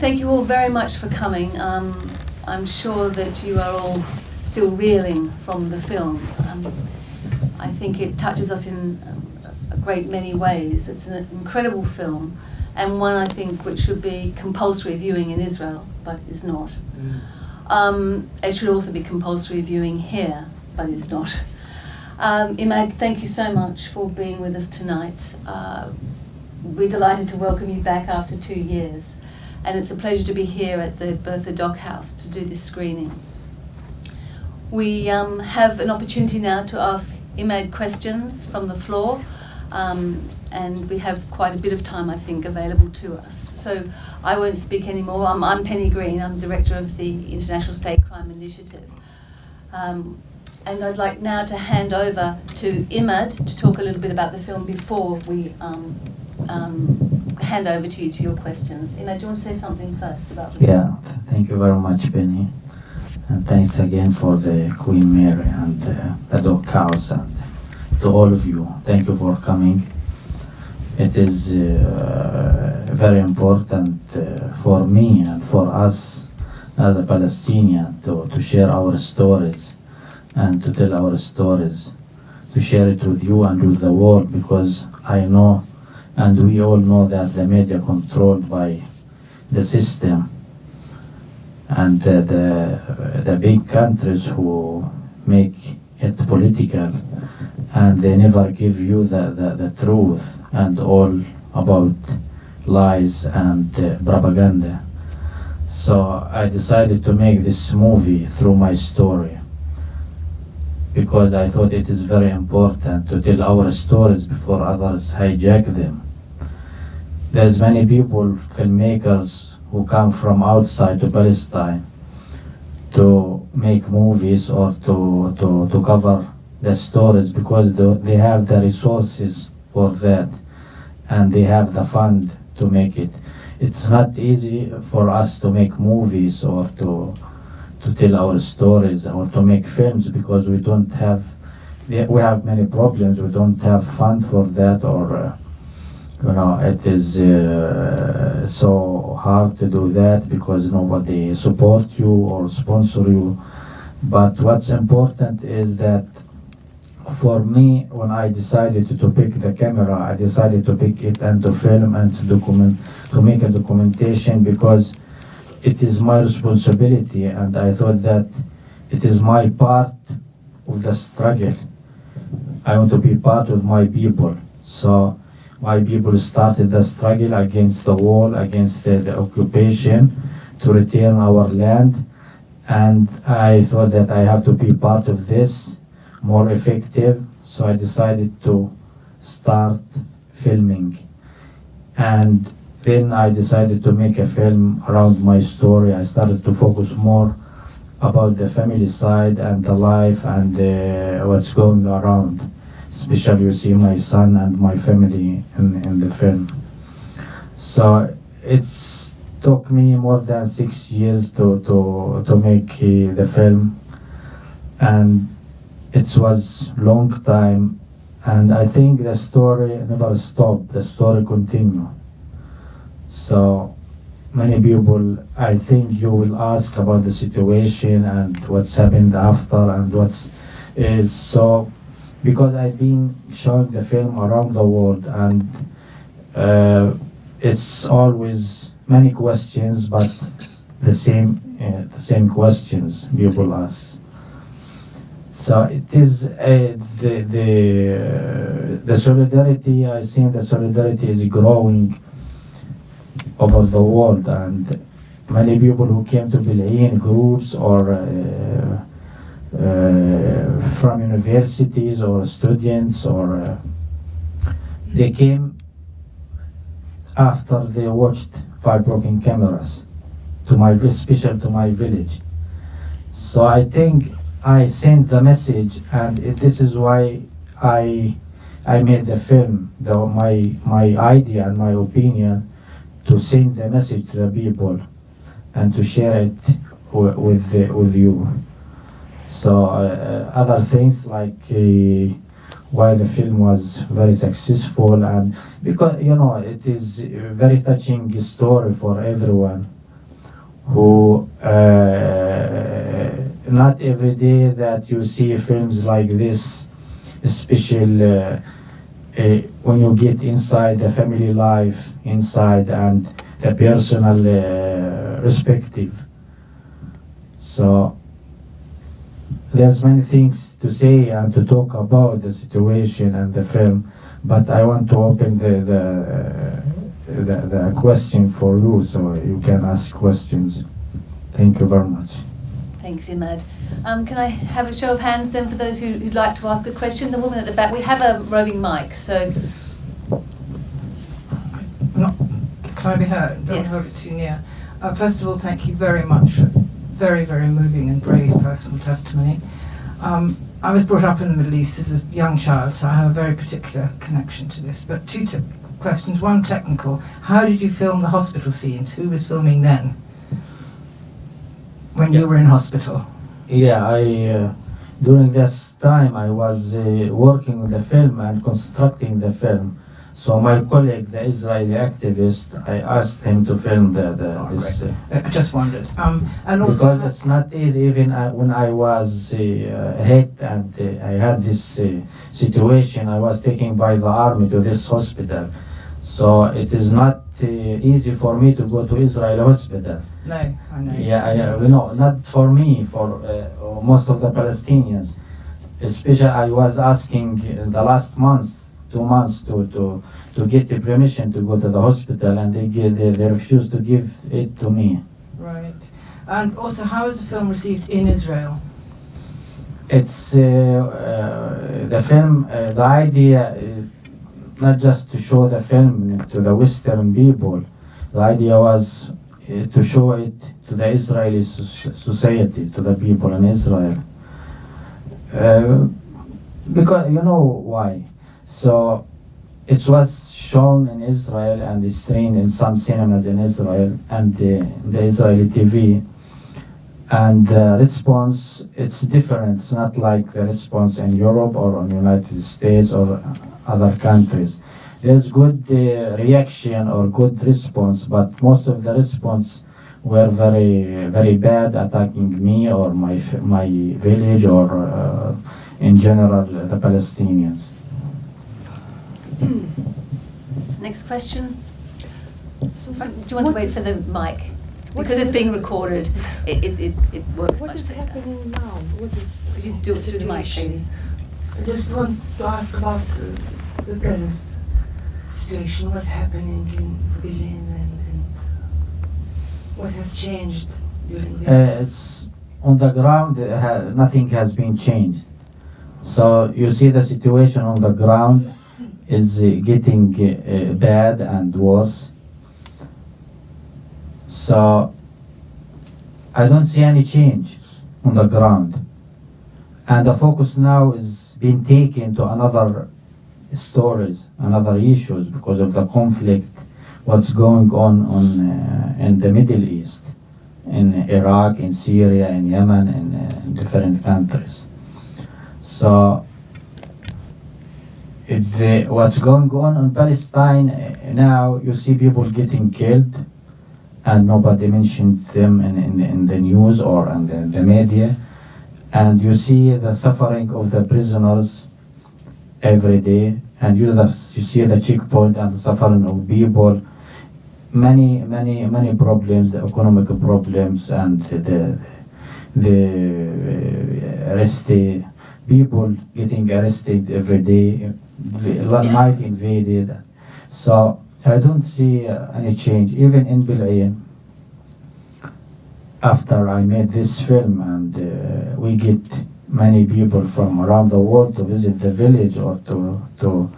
thank you all very much for coming. I'm sure that you are all still reeling from the film. I think it touches us in a great many ways. It's an incredible film, and one I think which should be compulsory viewing in Israel, but is not. It should also be compulsory viewing here, but is not. Emad, thank you so much for being with us tonight. We're delighted to welcome you back after 2 years, and it's a pleasure to be here at the Bertha Dock House to do this screening. We have an opportunity now to ask Emad questions from the floor, and we have quite a bit of time, I think, available to us. So I won't speak anymore. I'm Penny Green. I'm director of the International State Crime Initiative. And I'd like now to hand over to Emad to talk a little bit about the film before we hand over to you to your questions. Emad, do you want to say something first about the film? Yeah, thank you very much, Penny. And thanks again for the Queen Mary and the Dock House, and to all of you. Thank you for coming. It is very important for me and for us as a Palestinian to share our stories and to tell our stories, to share it with you and with the world, because I know and we all know that the media controlled by the system and the big countries who make it political, and they never give you the truth and all about lies and propaganda. So I decided to make this movie through my story, because I thought it is very important to tell our stories before others hijack them. There's many people, filmmakers, who come from outside to Palestine to make movies or to cover the stories, because they have the resources for that and they have the fund to make it. It's not easy for us to make movies or to tell our stories or to make films, because we don't have, we have many problems. We don't have fund for that, or it is so hard to do that because nobody support you or sponsor you. But what's important is that for me, when I decided to pick the camera, I decided to pick it and to film and to document, to make a documentation, because it is my responsibility, and I thought that it is my part of the struggle. I want to be part of my people. So my people started the struggle against the wall, against the occupation, to return our land, and I thought that I have to be part of this, more effective. So I decided to start filming, and then I decided to make a film around my story. I started to focus more about the family side and the life and what's going around. Especially you see my son and my family in the film. So it's took me more than 6 years to make the film, and it was long time, and I think the story never stopped. The story continued. So many people, I think you will ask about the situation and what's happened after and what's is so, because I've been showing the film around the world, and it's always many questions, but the same questions people ask. So it is the solidarity. I think the solidarity is growing over the world, and many people who came to Belayeen groups or from universities or students, or they came after they watched 5 broken cameras to my, special to my village. So I think I sent the message, and this is why I made the film. My idea and my opinion to send the message to the people and to share it with you. So other things like why the film was very successful, and because it is a very touching story for everyone, who not every day that you see films like this, especially when you get inside the family life, inside and the personal perspective. So there's many things to say and to talk about the situation and the film, but I want to open the question for you, so you can ask questions. Thank you very much. Thanks, Emad. Can I have a show of hands then for those who'd like to ask a question? The woman at the back. We have a roving mic, so. Can I be heard? Don't Yes. hold it too near. First of all, thank you very much for very, very moving and brave personal testimony. I was brought up in the Middle East as a young child, so I have a very particular connection to this. But two questions. One technical. How did you film the hospital scenes? Who was filming then? When you were in hospital? Yeah, during this time I was working on the film and constructing the film. So my colleague, the Israeli activist, I asked him to film this. I just wondered. And also because it's not easy. Even when I was hit and I had this situation, I was taken by the army to this hospital. So it is not easy for me to go to Israeli hospital. No, I know. Yeah, not for me, for most of the Palestinians. Especially, I was asking the last month, 2 months, to get the permission to go to the hospital, and they refused to give it to me. Right. And also, how was the film received in Israel? It's the film. The idea, not just to show the film to the Western people. The idea was to show it to the Israeli society, to the people in Israel. Because you know why. So it was shown in Israel and it's streamed in some cinemas in Israel and the Israeli TV. And the response, it's different. It's not like the response in Europe or in the United States or other countries. There's good reaction or good response, but most of the response were very, very bad, attacking me or my village or in general the Palestinians. Next question. Do you want to wait for the mic? Because it's being recorded, it works What much is better. happening now? What is Could you do it through the mic, situation? please? I just want to ask about the present situation, what's happening in Berlin and what has changed during the It's on the ground, nothing has been changed. So you see the situation on the ground is getting bad and worse. So I don't see any change on the ground. And the focus now is being taken to another stories, another issues because of the conflict, what's going on in the Middle East, in Iraq, in Syria, in Yemen, in different countries. So it's what's going on in Palestine now. You see people getting killed, and nobody mentioned them in the news or in the media. And you see the suffering of the prisoners every day, and you see the checkpoint and the suffering of people. Many problems, the economic problems, and the arrested people getting arrested every day, night invaded. So I don't see any change, even in Bil'in. After I made this film, and we get many people from around the world to visit the village or to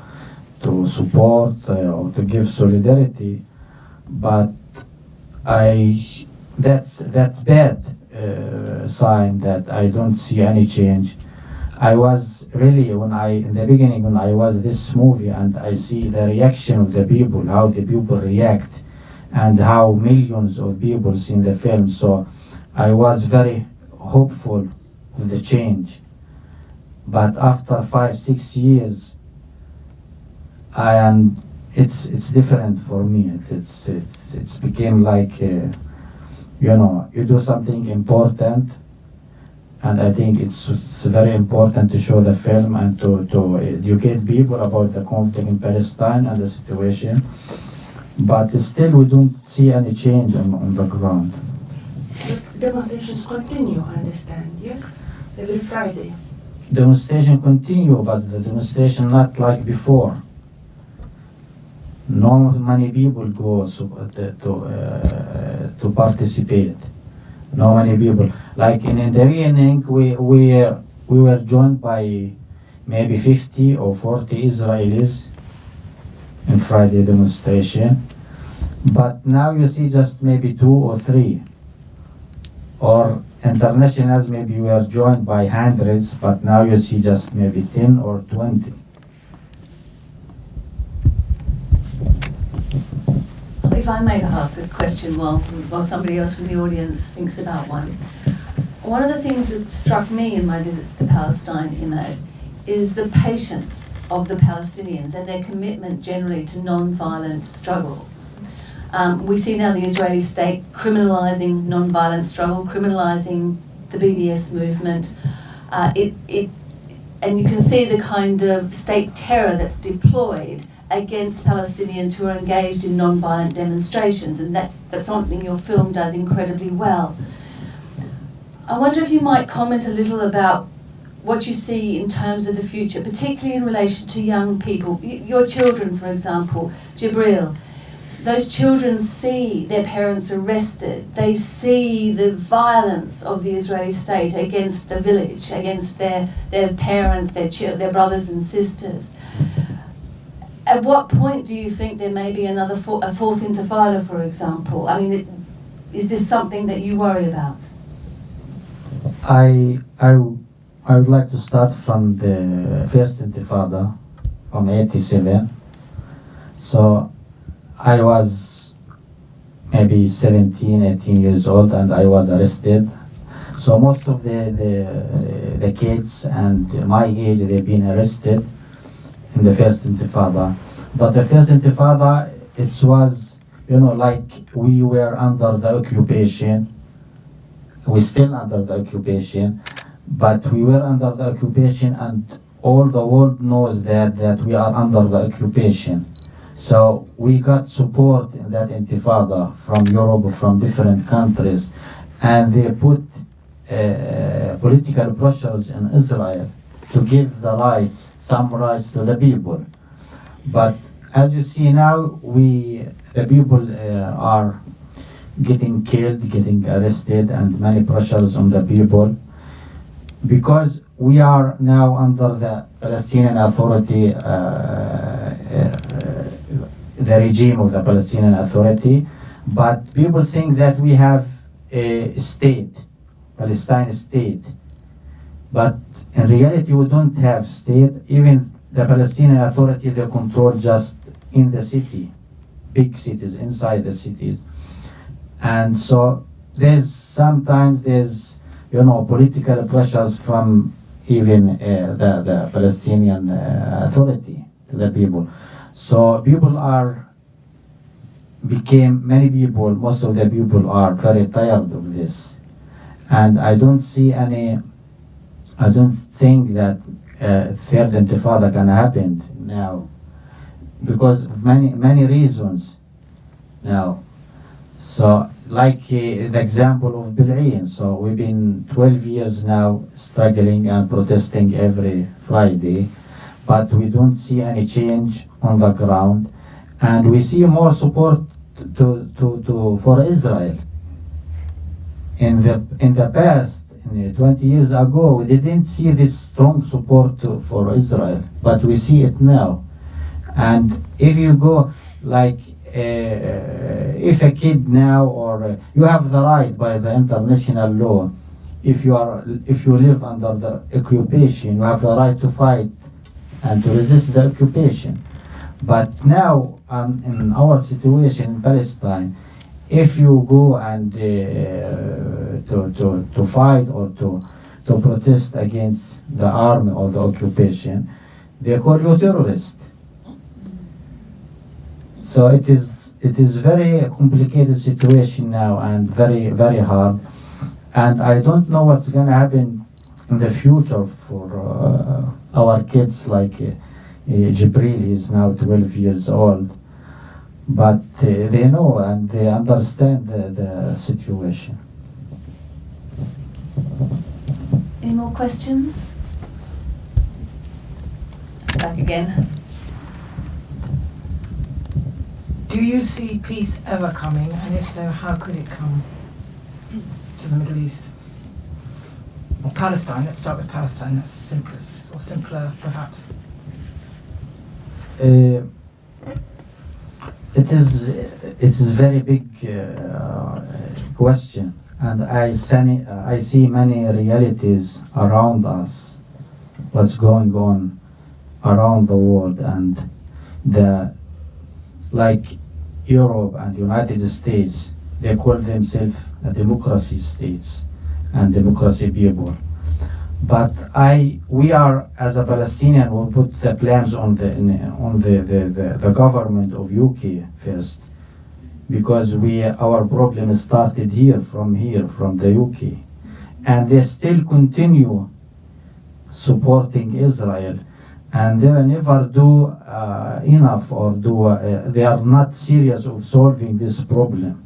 support or to give solidarity, but that's bad sign that I don't see any change. I was really, in the beginning when I was this movie and I see the reaction of the people, how the people react and how millions of people see the film, so I was very hopeful of the change. But after 5-6 years, it's different for me. It's became like you do something important, and I think it's very important to show the film and to educate people about the conflict in Palestine and the situation. But still, we don't see any change on the ground. But demonstrations continue, I understand, yes? Every Friday. Demonstration continue, but the demonstration not like before. No many people go to participate. No many people. Like in the beginning, we were joined by maybe 50 or 40 Israelis in Friday demonstration. But now you see just maybe 2 or 3. Or internationals, maybe we are joined by hundreds, but now you see just maybe 10 or 20. If I may ask a question while somebody else from the audience thinks about one. One of the things that struck me in my visits to Palestine, Emad, is the patience of the Palestinians and their commitment generally to non-violent struggle. We see now the Israeli state criminalising non-violent struggle, criminalising the BDS movement. And you can see the kind of state terror that's deployed against Palestinians who are engaged in non-violent demonstrations, and that's something your film does incredibly well. I wonder if you might comment a little about what you see in terms of the future, particularly in relation to young people. Your children, for example, Jibril, those children see their parents arrested. They see the violence of the Israeli state against the village, against their parents, their brothers and sisters. At what point do you think there may be a fourth intifada, for example? I mean, is this something that you worry about? I would like to start from the first intifada, from 87. So I was maybe 17, 18 years old, and I was arrested. So most of the kids and my age, they've been arrested in the first intifada. But the first intifada, it was, like we were under the occupation. We're still under the occupation, but we were under the occupation, and all the world knows that we are under the occupation. So we got support in that intifada from Europe, from different countries, and they put political pressures in Israel to give some rights to the people. But as you see now, the people are getting killed, getting arrested, and many pressures on the people, because we are now under the Palestinian Authority, the regime of the Palestinian Authority, but people think that we have a state, Palestine state. But in reality, we don't have state. Even the Palestinian Authority, they control just in the city, big cities, inside the cities. And so sometimes there's political pressures from even the Palestinian Authority to the people. So many people, most of the people are very tired of this. And I don't think that third intifada can happen now, because of many reasons now. So like the example of bullet-ridden. So we've been 12 years now struggling and protesting every Friday, but we don't see any change on the ground, and we see more support for Israel. In the past, 20 years ago, we didn't see this strong support for Israel, but we see it now. And if you go, like, if a kid now, or you have the right by the international law, if you live under the occupation, you have the right to fight and to resist the occupation. But now, in our situation in Palestine, if you go and to fight or to protest against the army or the occupation, they call you terrorist. So it is it is very complicated situation now and very, very hard. And I don't know what's going to happen in the future for our kids, like Jibril is now 12 years old. But they know and they understand the situation. Any more questions? Back again. Do you see peace ever coming, and if so, how could it come to the Middle East? Or Palestine, let's start with Palestine, that's simplest, or simpler perhaps. It is very big question, and I see many realities around us, what's going on around the world, and like Europe and United States, they call themselves a democracy states and democracy people. But we are, as a Palestinian, we put the blames on the government of UK first, because our problem started from the UK, and they still continue supporting Israel, and they never do enough, or they are not serious of solving this problem.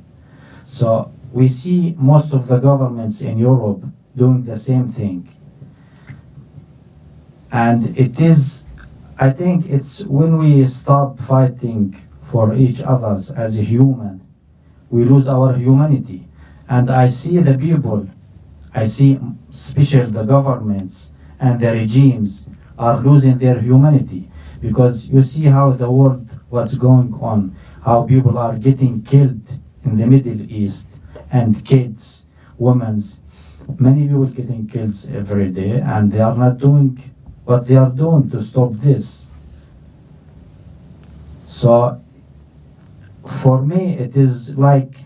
So we see most of the governments in Europe doing the same thing. And I think it's when we stop fighting for each other as a human, we lose our humanity. And I see the people, I see especially the governments and the regimes are losing their humanity, because you see how the world, what's going on, how people are getting killed in the Middle East, and kids, women, many people getting killed every day, and they are not doing what they are doing to stop this. So for me it is like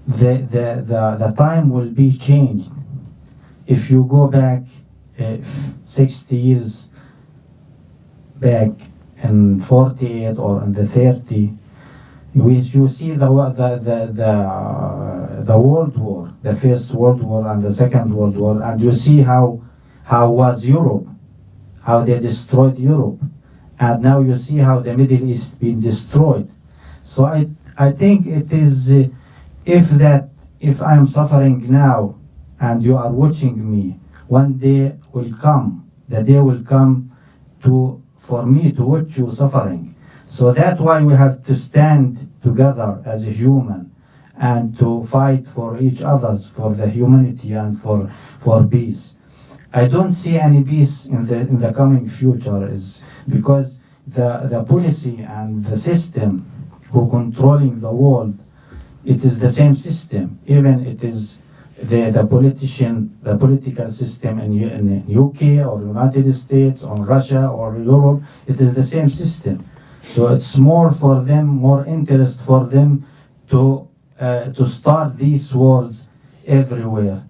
the time will be changed. If you go back 60 years back in 48 or in the 30, you see the World War, the First World War and the Second World War, and you see how was Europe, how they destroyed Europe, and now you see how the Middle East being destroyed. So I think it is if I am suffering now and you are watching me, one day will come, the day will come for me to watch you suffering. So that's why we have to stand together as a human and to fight for each other, for the humanity and for peace. I don't see any peace in the coming future, is because the policy and the system who controlling the world, it is the same system. Even it is the political system in UK or United States or Russia or Europe, it is the same system. So it's more for them, more interest for them to start these wars everywhere.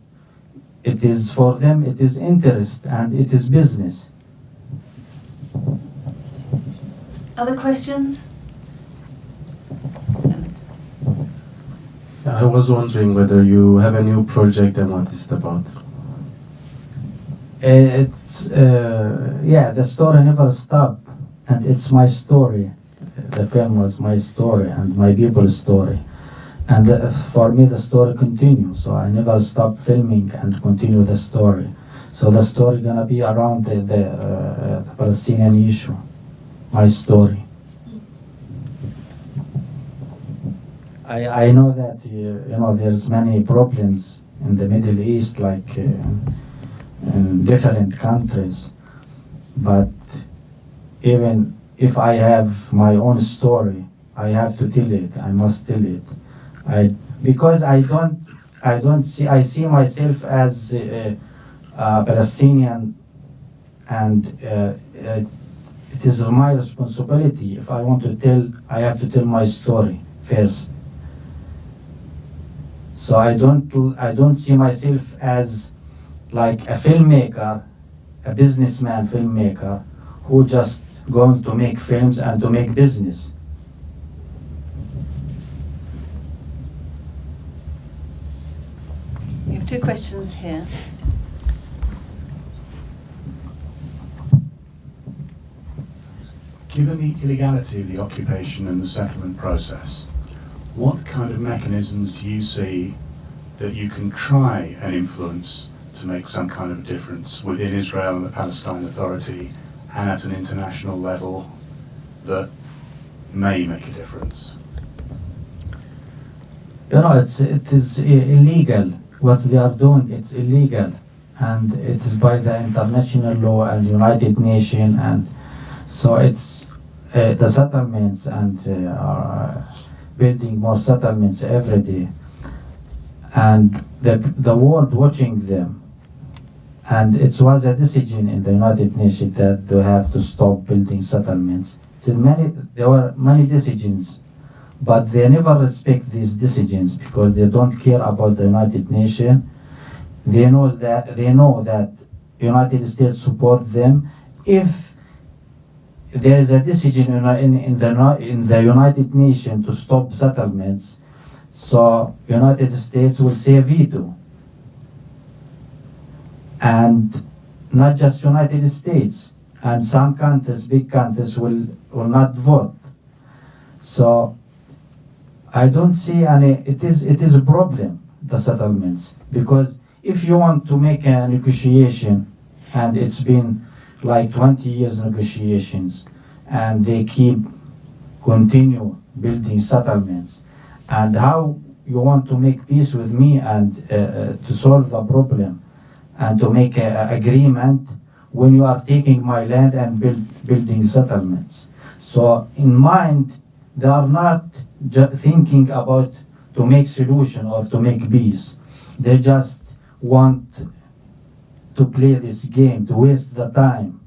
It is for them, it is interest and it is business. Other questions? I was wondering whether you have a new project and what is it about? The story never stopped, and it's my story. The film was my story and my people's story. And for me the story continues, so I never stop filming and continue the story. So the story gonna be around the Palestinian issue, my story. I know that there's many problems in the Middle East, like in different countries, but even if I have my own story, I have to tell it. I must tell it. Because I see myself as a Palestinian, and it is my responsibility. If I want to tell, I have to tell my story first. So I don't see myself as like a filmmaker, a businessman filmmaker, who just going to make films and to make business. have two questions here. Given the illegality of the occupation and the settlement process, what kind of mechanisms do you see that you can try and influence to make some kind of difference within Israel and the Palestine Authority and at an international level that may make a difference? You know, it is illegal. What they are doing, it's illegal. And it is by the international law and United Nations, and so it's the settlements and are building more settlements every day. And the world watching them. And it was a decision in the United Nations that they have to stop building settlements. There were many decisions, but they never respect these decisions because they don't care about the United Nations. They know that United States support them. If there is a decision in the United Nations to stop settlements, so United States will say veto. And not just United States, and some countries, big countries, will not vote. So I don't see any. It is a problem, the settlements, because if you want to make a negotiation, and it's been like 20 years negotiations, and they continue building settlements, and how you want to make peace with me and to solve the problem and to make an agreement when you are taking my land and building settlements. So in mind, they are not thinking about to make solution or to make peace. They just want to play this game, to waste the time,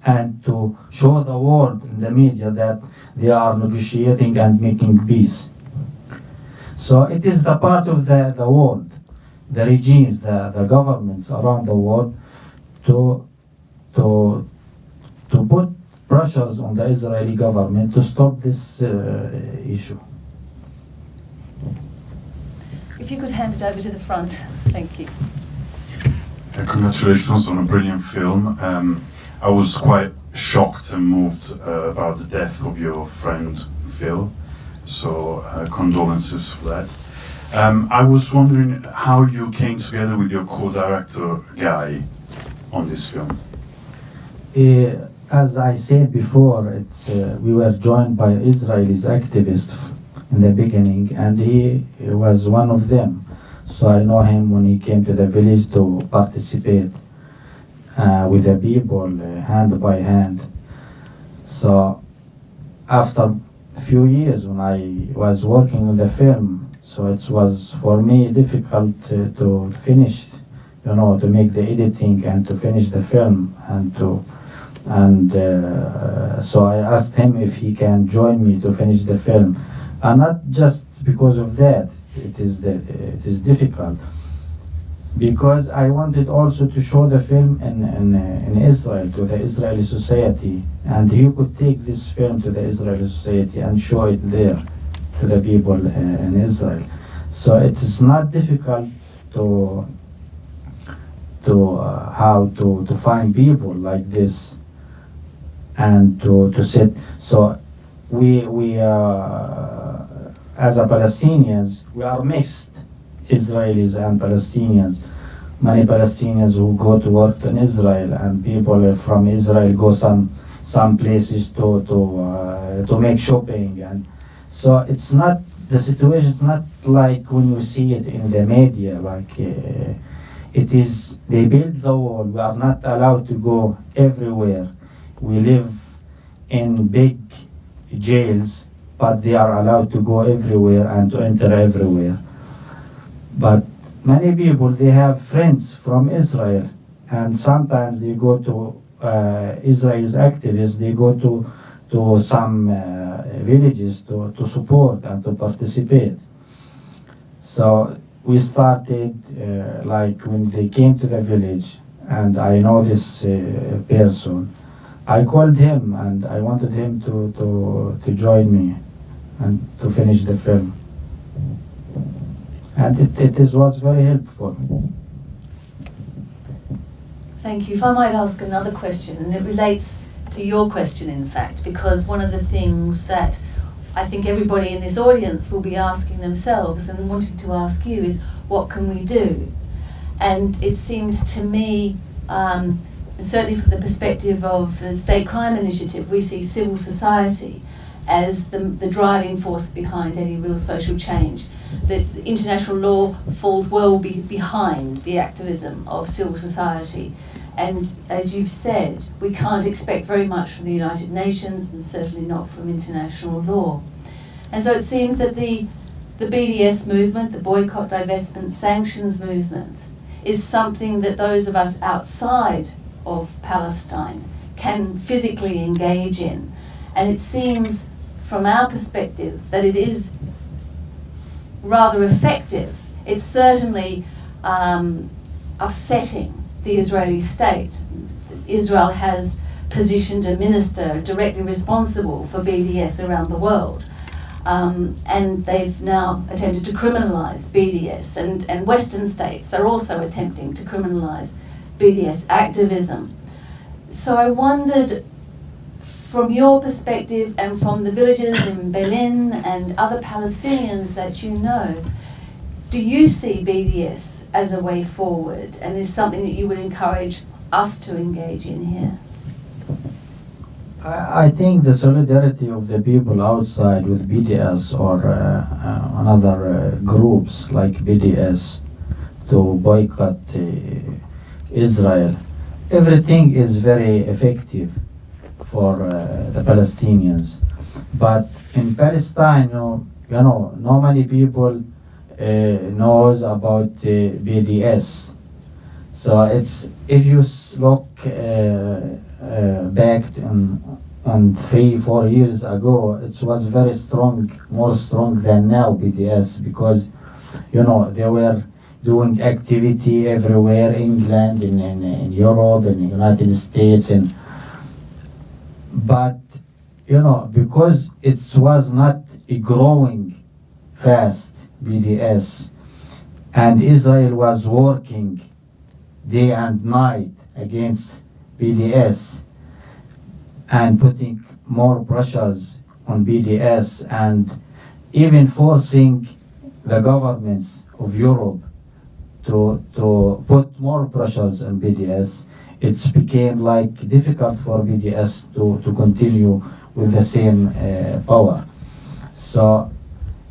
and to show the world in the media that they are negotiating and making peace. So it is the part of the world, the regimes, the governments around the world to put pressures on the Israeli government to stop this issue. If you could hand it over to the front, thank you. Congratulations on a brilliant film. I was quite shocked and moved about the death of your friend Phil, so condolences for that. I was wondering how you came together with your co-director Guy on this film. As I said before, we were joined by Israelis activists in the beginning, and he was one of them. So I know him when he came to the village to participate with the people, hand by hand. So after a few years when I was working on the film, so it was for me difficult to finish, to make the editing and to finish the film so I asked him if he can join me to finish the film, and not just because of that. It is difficult because I wanted also to show the film in Israel to the Israeli society, and he could take this film to the Israeli society and show it there to the people in Israel. So it is not difficult to find people like this and to sit. So we as a Palestinians, we are mixed, Israelis and Palestinians. Many Palestinians who go to work in Israel, and people from Israel go some places to make shopping, and so it's not, the situation is not like when you see it in the media, like it is, they build the wall, we are not allowed to go everywhere. We live in big jails, but they are allowed to go everywhere and to enter everywhere. But many people, they have friends from Israel, and sometimes they go to Israel's activists, they go to some villages to support and to participate. So we started like when they came to the village, and I know this person, I called him and I wanted him to join me and to finish the film. And was very helpful. Thank you. If I might ask another question, and it relates to your question, in fact, because one of the things that I think everybody in this audience will be asking themselves and wanting to ask you is, what can we do? And it seems to me, certainly from the perspective of the State Crime Initiative, we see civil society as the driving force behind any real social change. That international law falls well behind the activism of civil society. And as you've said, we can't expect very much from the United Nations, and certainly not from international law. And so it seems that the BDS movement, the boycott, divestment, sanctions movement, is something that those of us outside of Palestine can physically engage in. And it seems, from our perspective, that it is rather effective. It's certainly upsetting the Israeli state. Israel has positioned a minister directly responsible for BDS around the world. And they've now attempted to criminalize BDS, and Western states are also attempting to criminalize BDS activism. So I wondered, from your perspective and from the villagers in Berlin and other Palestinians that you know, do you see BDS as a way forward, and is something that you would encourage us to engage in here? I think the solidarity of the people outside with BDS or another groups like BDS to boycott Israel, everything is very effective for the Palestinians. But in Palestine, you know, not many people knows about BDS. So it's, if you look back on 3-4 years ago, it was very strong, more strong than now, BDS, because you know they were doing activity everywhere, England, in Europe, in the United States, but you know, because it was not growing fast, BDS, and Israel was working day and night against BDS and putting more pressures on BDS and even forcing the governments of Europe to put more pressures on BDS, it became like difficult for BDS to continue with the same power. So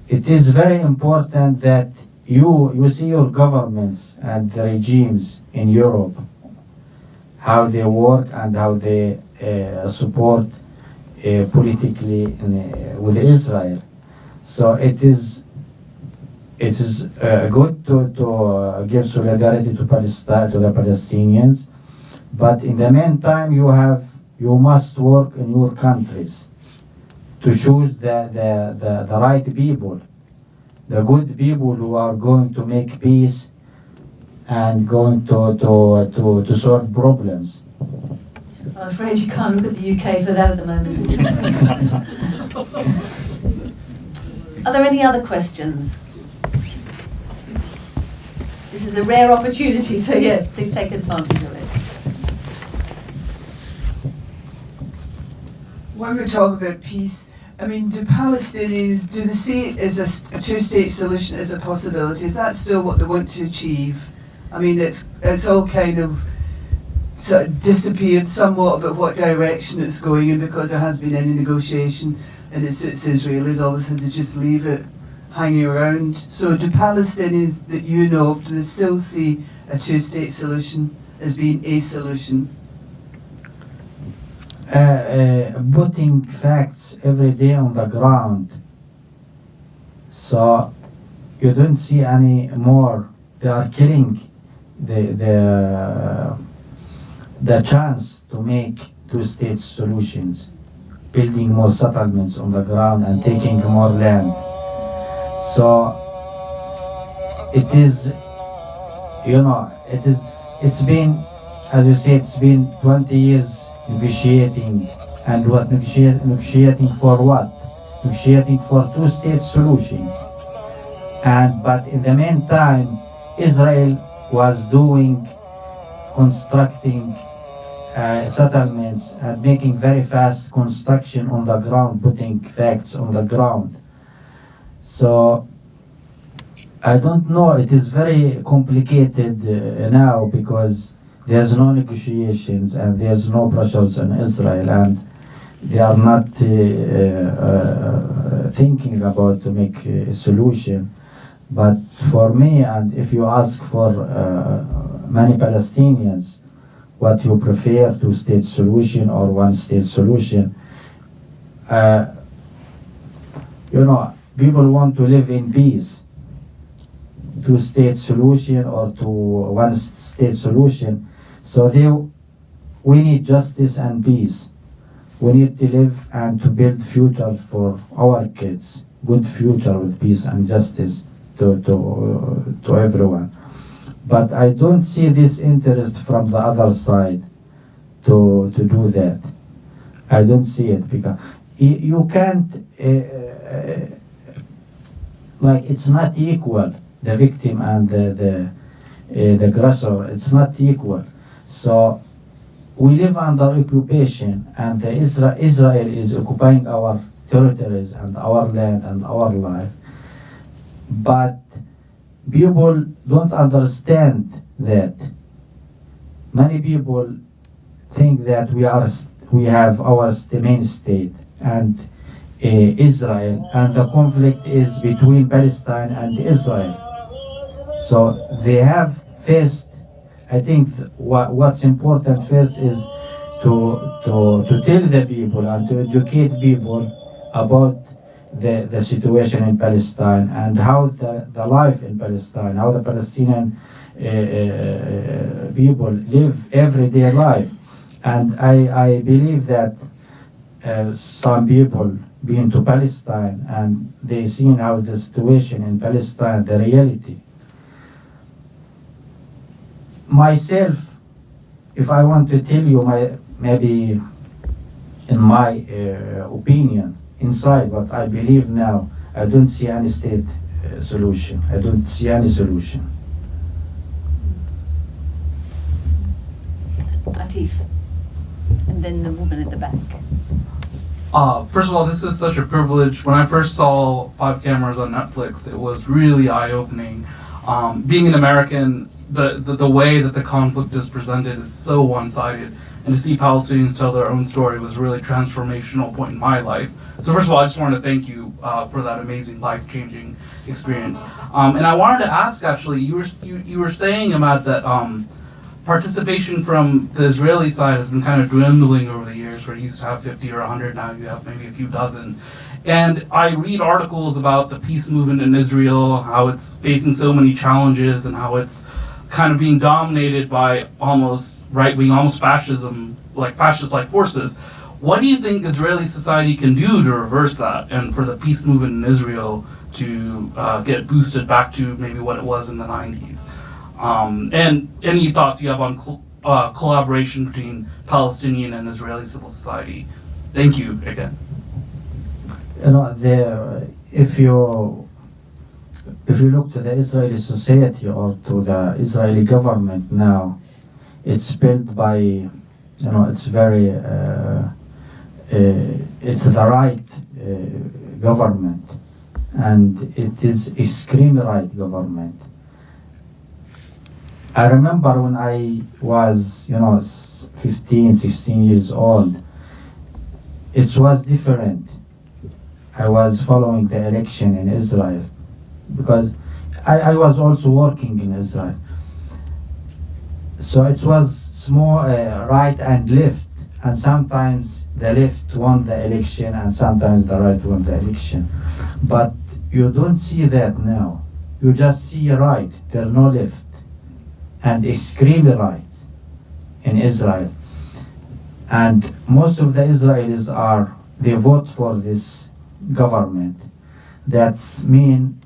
it is very important that you see your governments and the regimes in Europe, how they work and how they support politically with Israel. So it is good to give solidarity to Palestine, to the Palestinians, but in the meantime you must work in your countries to choose the right people, the good people who are going to make peace and going to solve problems. I'm afraid you can't look at the UK for that at the moment. Are there any other questions? This is a rare opportunity, so yes, please take advantage of it. When we talk about peace, I mean, do Palestinians, do they see it as a two-state solution as a possibility? Is that still what they want to achieve? I mean, it's all kind of sort of disappeared somewhat about what direction it's going in because there hasn't been any negotiation, and it's Israelis obviously to just leave it hanging around. So do Palestinians that you know of, do they still see a two-state solution as being a solution? Putting facts every day on the ground, so you don't see any more. They are killing the chance to make two-state solutions, building more settlements on the ground and taking more land. So it is, you know, it's been, as you said, it's been 20 years negotiating, and what negotiating for what? Negotiating for two-state solutions. but in the meantime, Israel was constructing settlements and making very fast construction on the ground, putting facts on the ground. So I don't know, it is very complicated now because there's no negotiations and there's no pressures on Israel, and they are not thinking about to make a solution. But for me, and if you ask for many Palestinians, what you prefer, two-state solution or one-state solution, people want to live in peace. Two-state solution or to one-state solution. So we need justice and peace. We need to live and to build future for our kids, good future with peace and justice to everyone. But I don't see this interest from the other side to do that. I don't see it because you can't, it's not equal, the victim and the aggressor, it's not equal. So we live under occupation, and Israel is occupying our territories and our land and our life. But people don't understand that. Many people think that we have our main state and Israel, and the conflict is between Palestine and Israel. So they have first, I think what's important first is to tell the people and to educate people about the situation in Palestine and how the life in Palestine, how the Palestinian people live everyday life. And I believe that some people been to Palestine and they seen how the situation in Palestine, the reality. Myself, if I want to tell you maybe in my opinion, inside what I believe now, I don't see any state solution. I don't see any solution. Atif, and then the woman at the back. First of all, this is such a privilege. When I first saw 5 Cameras on Netflix, it was really eye-opening. Being an American, the way that the conflict is presented is so one-sided, and to see Palestinians tell their own story was a really transformational point in my life. So first of all, I just wanted to thank you for that amazing life-changing experience. And I wanted to ask, actually, you were saying, Emad, that participation from the Israeli side has been kind of dwindling over the years, where you used to have 50 or 100, now you have maybe a few dozen. And I read articles about the peace movement in Israel, how it's facing so many challenges and how it's kind of being dominated by almost right-wing, almost fascism, like fascist-like forces. What do you think Israeli society can do to reverse that and for the peace movement in Israel to get boosted back to maybe what it was in the 90s? And any thoughts you have on collaboration between Palestinian and Israeli civil society? Thank you again. If you look to the Israeli society or to the Israeli government now, it's built by, it's very, it's the right government, and it is extremely right government. I remember when I was, 15, 16 years old, it was different. I was following the election in Israel because I was also working in Israel. So it was more right and left, and sometimes the left won the election and sometimes the right won the election. But you don't see that now. You just see right, there's no left. And extremely right in Israel. And most of the Israelis they vote for this government. That mean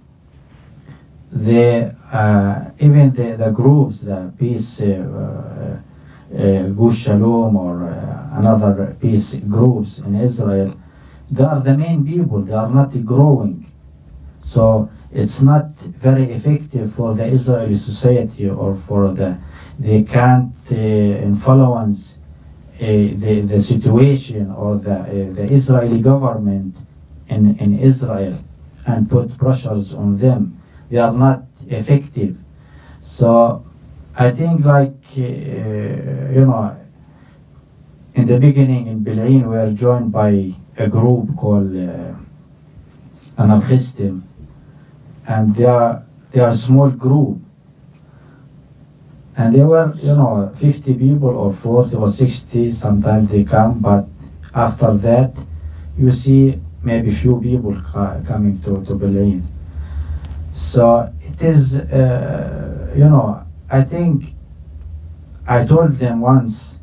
even the groups, the peace, Gush Shalom or another peace groups in Israel, they are the main people, they are not growing. So it's not very effective for the Israeli society, or for they can't influence the situation or the Israeli government in Israel and put pressures on them. They are not effective. So I think, like, you know, in the beginning in Bil'in, we were joined by a group called Anarchistim, and they are a small group. And they were, you know, 50 people or 40 or 60, sometimes they come, but after that, you see maybe few people coming to Bil'in. So it is, you know, I think I told them once,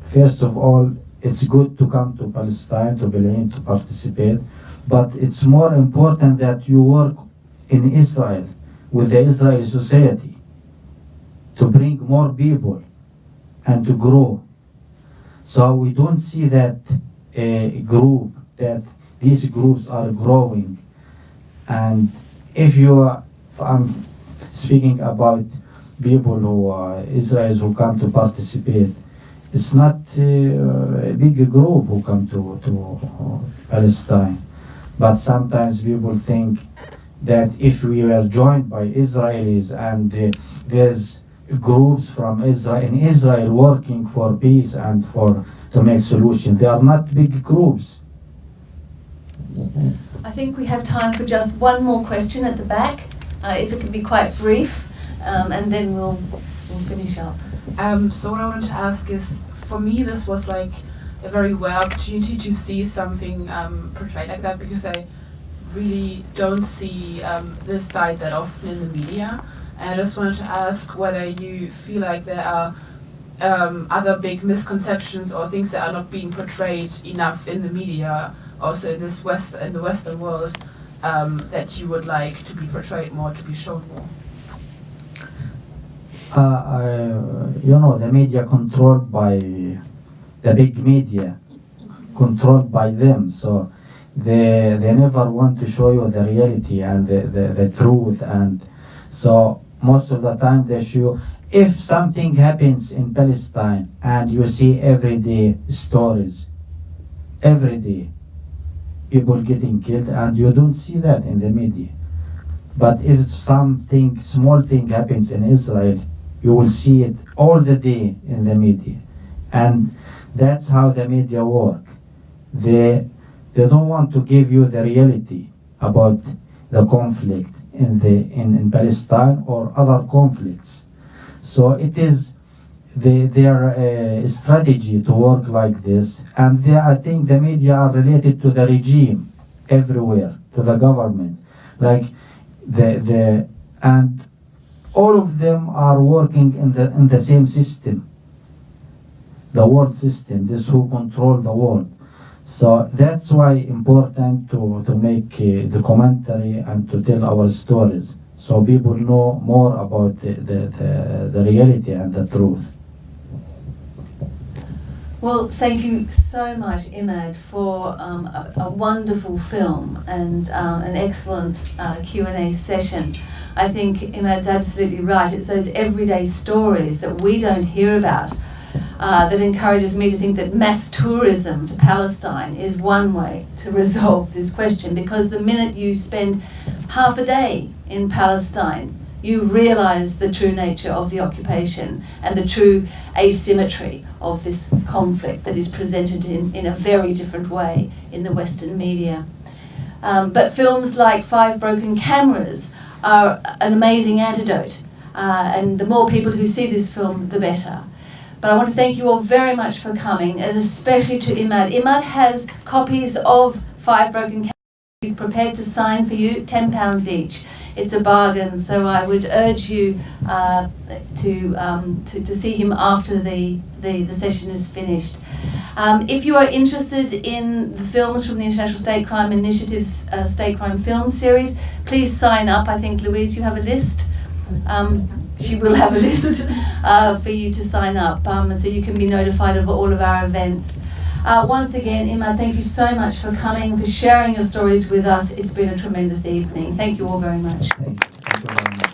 first of all, it's good to come to Palestine, to Bil'in, to participate, but it's more important that you work in Israel with the Israeli society to bring more people and to grow. So we don't see that group, that these groups are growing. And if you are, I'm speaking about people who are Israelis who come to participate, it's not a big group who come to Palestine. But sometimes people think that if we were joined by Israelis and there's groups from Israel in Israel working for peace and to make solutions, they are not big groups. I think we have time for just one more question at the back, if it can be quite brief, and then we'll finish up. So what I wanted to ask is, for me, this was like a very rare opportunity to see something portrayed like that, because I really don't see this side that often in the media. And I just wanted to ask whether you feel like there are other big misconceptions or things that are not being portrayed enough in the media, also in this in the Western world, that you would like to be portrayed more, to be shown more. You know, the media controlled by the big media, controlled by them. So they never want to show you the reality and the truth. And so most of the time they show, if something happens in Palestine and you see everyday stories, every day, people getting killed, and you don't see that in the media. But if something, small thing happens in Israel, you will see it all the day in the media. And that's how the media work. They don't want to give you the reality about the conflict in Palestine or other conflicts. So it is their strategy to work like this, and I think the media are related to the regime everywhere, to the government, like and all of them are working in the same system, the world system. This who control the world. So that's why important to make the commentary and to tell our stories, so people know more about the reality and the truth. Well, thank you so much, Emad, for a wonderful film and an excellent Q&A session. I think Emad's absolutely right. It's those everyday stories that we don't hear about that encourages me to think that mass tourism to Palestine is one way to resolve this question, because the minute you spend half a day in Palestine, you realize the true nature of the occupation and the true asymmetry of this conflict that is presented in a very different way in the Western media. But films like Five Broken Cameras are an amazing antidote, and the more people who see this film, the better. But I want to thank you all very much for coming, and especially to Emad. Emad has copies of Five Broken Cameras. He's prepared to sign for you, £10 each. It's a bargain, so I would urge you to see him after the session is finished. If you are interested in the films from the International State Crime Initiative's State Crime Film Series, please sign up. I think, Louise, you have a list. She will have a list for you to sign up, so you can be notified of all of our events. Once again, Emad, thank you so much for coming, for sharing your stories with us. It's been a tremendous evening. Thank you all very much. Thank you very much.